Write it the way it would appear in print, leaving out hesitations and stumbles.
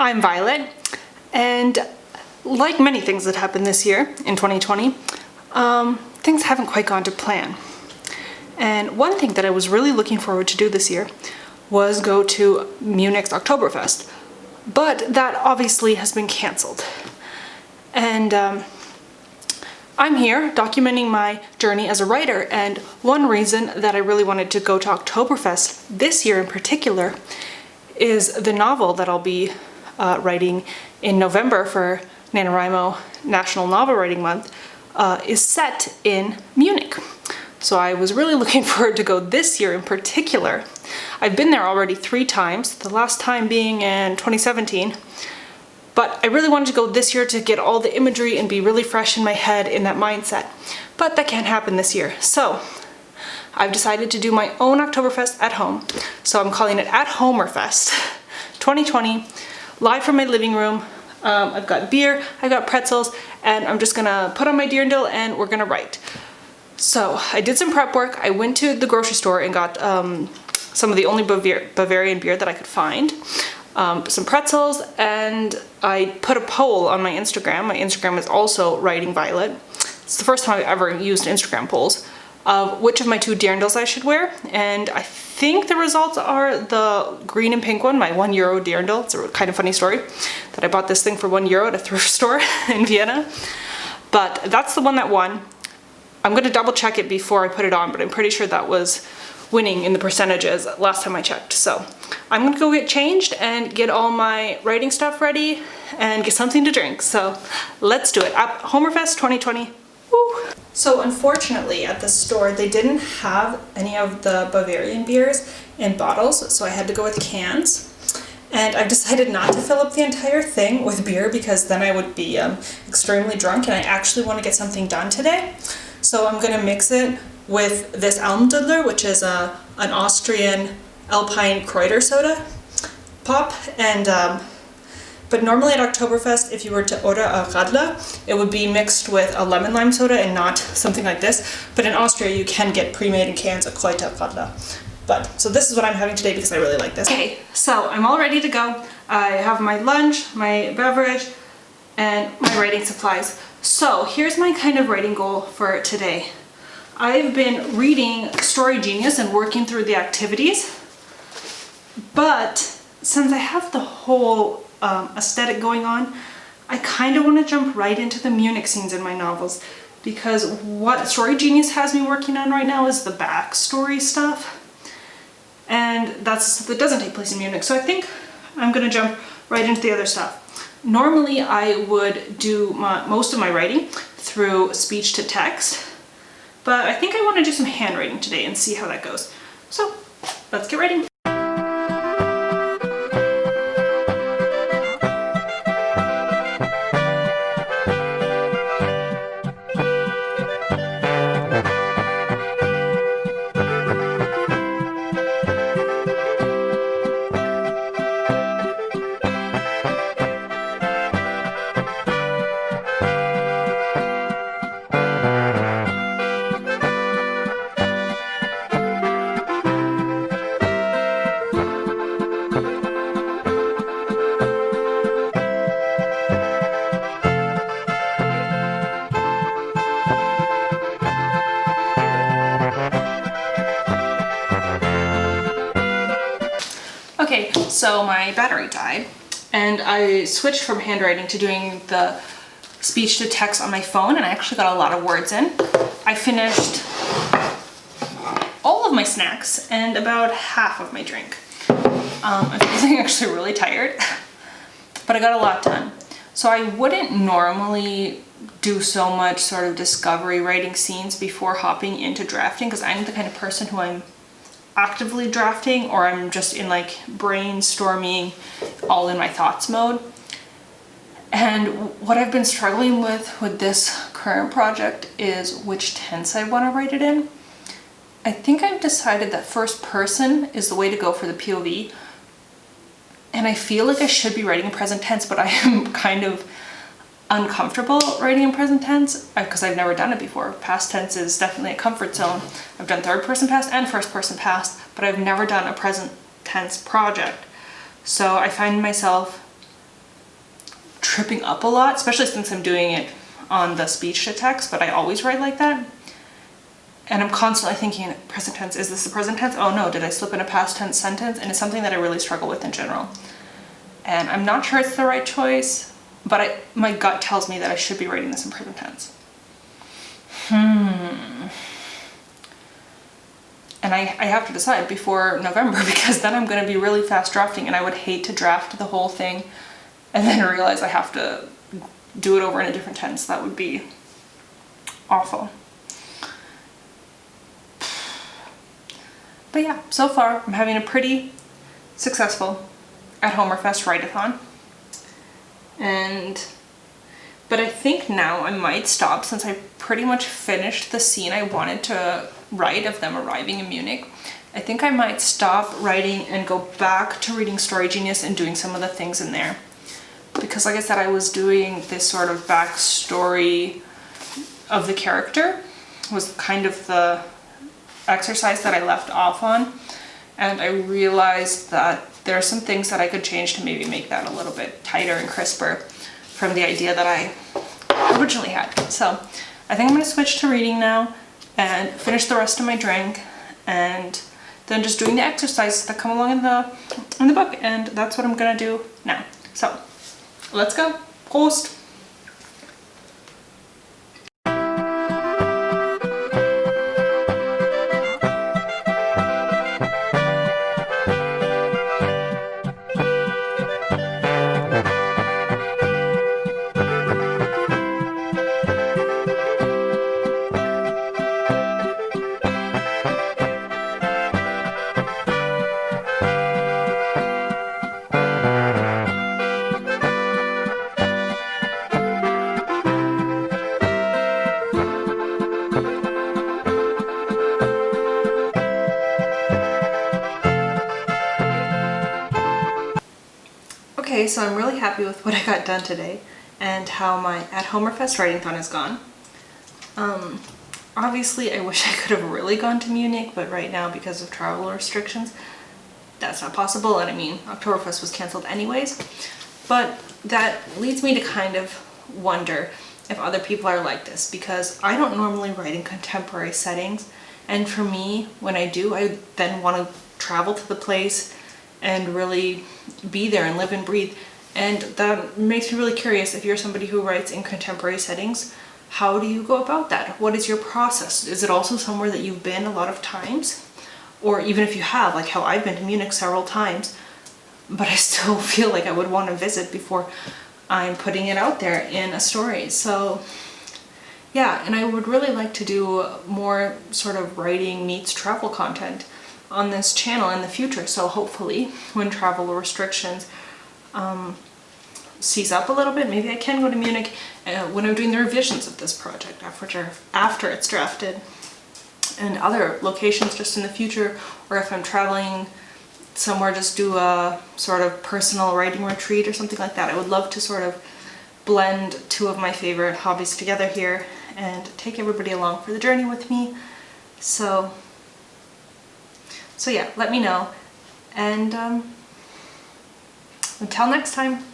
I'm Violet, and like many things that happened this year in 2020, things haven't quite gone to plan. And one thing that I was really looking forward to do this year was go to Munich's Oktoberfest, but that obviously has been cancelled. And I'm here documenting my journey as a writer, and one reason that I really wanted to go to Oktoberfest this year in particular is the novel that I'll be writing in November for NanoWrimo National Novel Writing Month is set in Munich. So I was really looking forward to go this year in particular. I've been there already 3 times, the last time being in 2017. But I really wanted to go this year to get all the imagery and be really fresh in my head in that mindset. But that can't happen this year. So I've decided to do my own Oktoberfest at home. So I'm calling it At Homerfest 2020, live from my living room. I've got beer, I've got pretzels, and I'm just gonna put on my dirndl and we're gonna write. So I did some prep work. I went to the grocery store and got some of the only Bavarian beer that I could find. Some pretzels, and I put a poll on my Instagram. My Instagram is also Writing Violet. It's the first time I've ever used Instagram polls of which of my 2 dirndls I should wear, and I think the results are the green and pink one, my €1 dirndl. It's a kind of funny story that I bought this thing for €1 at a thrift store in Vienna, but that's the one that won. I'm gonna double check it before I put it on, but I'm pretty sure that was winning in the percentages last time I checked. So I'm gonna go get changed and get all my writing stuff ready and get something to drink. So let's do it. At Homerfest 2020. Woo. So unfortunately at the store they didn't have any of the Bavarian beers in bottles, so I had to go with cans. And I've decided not to fill up the entire thing with beer because then I would be extremely drunk, and I actually want to get something done today. So I'm gonna mix it with this Almdudler, which is an Austrian Alpine Kräuter soda pop, and but normally at Oktoberfest, if you were to order a Radler, it would be mixed with a lemon lime soda and not something like this. But in Austria, you can get pre-made in cans a Kräuter Radler. So this is what I'm having today because I really like this. Okay, so I'm all ready to go. I have my lunch, my beverage, and my writing supplies. So here's my kind of writing goal for today. I've been reading Story Genius and working through the activities, but since I have the whole aesthetic going on, I kind of want to jump right into the Munich scenes in my novels, because what Story Genius has me working on right now is the backstory stuff, and that doesn't take place in Munich, so I think I'm going to jump right into the other stuff. Normally I would do most of my writing through speech to text, but I think I want to do some handwriting today and see how that goes. So let's get writing. Okay, so my battery died, and I switched from handwriting to doing the speech to text on my phone, and I actually got a lot of words in. I finished all of my snacks and about half of my drink. I'm feeling actually really tired, but I got a lot done. So I wouldn't normally do so much sort of discovery writing scenes before hopping into drafting, because I'm the kind of person who I'm actively drafting, or I'm just in like brainstorming, all in my thoughts mode. And what I've been struggling with this current project is which tense I want to write it in. I think I've decided that first person is the way to go for the POV, and I feel like I should be writing in present tense, but I am kind of uncomfortable writing in present tense because I've never done it before. Past tense is definitely a comfort zone. I've done third person past and first person past, but I've never done a present tense project. So I find myself tripping up a lot, especially since I'm doing it on the speech to text, but I always write like that. And I'm constantly thinking, present tense, is this the present tense? Oh no, did I slip in a past tense sentence? And it's something that I really struggle with in general. And I'm not sure it's the right choice, but my gut tells me that I should be writing this in present tense. And I have to decide before November, because then I'm going to be really fast drafting, and I would hate to draft the whole thing and then realize I have to do it over in a different tense. That would be awful. But yeah, so far I'm having a pretty successful at Oktoberfest write-a-thon. But I think now I might stop, since I pretty much finished the scene I wanted to write of them arriving in Munich. I think I might stop writing and go back to reading Story Genius and doing some of the things in there. Because like I said, I was doing this sort of backstory of the character, was kind of the exercise that I left off on. And I realized that there are some things that I could change to maybe make that a little bit tighter and crisper from the idea that I originally had. So I think I'm going to switch to reading now and finish the rest of my drink, and then just doing the exercises that come along in the book, and that's what I'm going to do now. So let's go. Prost! Okay, so I'm really happy with what I got done today and how my at Oktoberfest writing-thon has gone. Obviously I wish I could have really gone to Munich, but right now because of travel restrictions, that's not possible. And I mean, Oktoberfest was cancelled anyways. But that leads me to kind of wonder if other people are like this, because I don't normally write in contemporary settings. And for me, when I do, I then want to travel to the place and really be there and live and breathe. And that makes me really curious, if you're somebody who writes in contemporary settings, how do you go about that? What is your process? Is it also somewhere that you've been a lot of times? Or even if you have, like how I've been to Munich several times, but I still feel like I would want to visit before I'm putting it out there in a story. So yeah, and I would really like to do more sort of writing meets travel content on this channel in the future. So hopefully when travel restrictions cease up a little bit, maybe I can go to Munich when I'm doing the revisions of this project after it's drafted, and other locations just in the future, or if I'm traveling somewhere, just do a sort of personal writing retreat or something like that. I would love to sort of blend two of my favorite hobbies together here and take everybody along for the journey with me. So yeah, let me know, and until next time.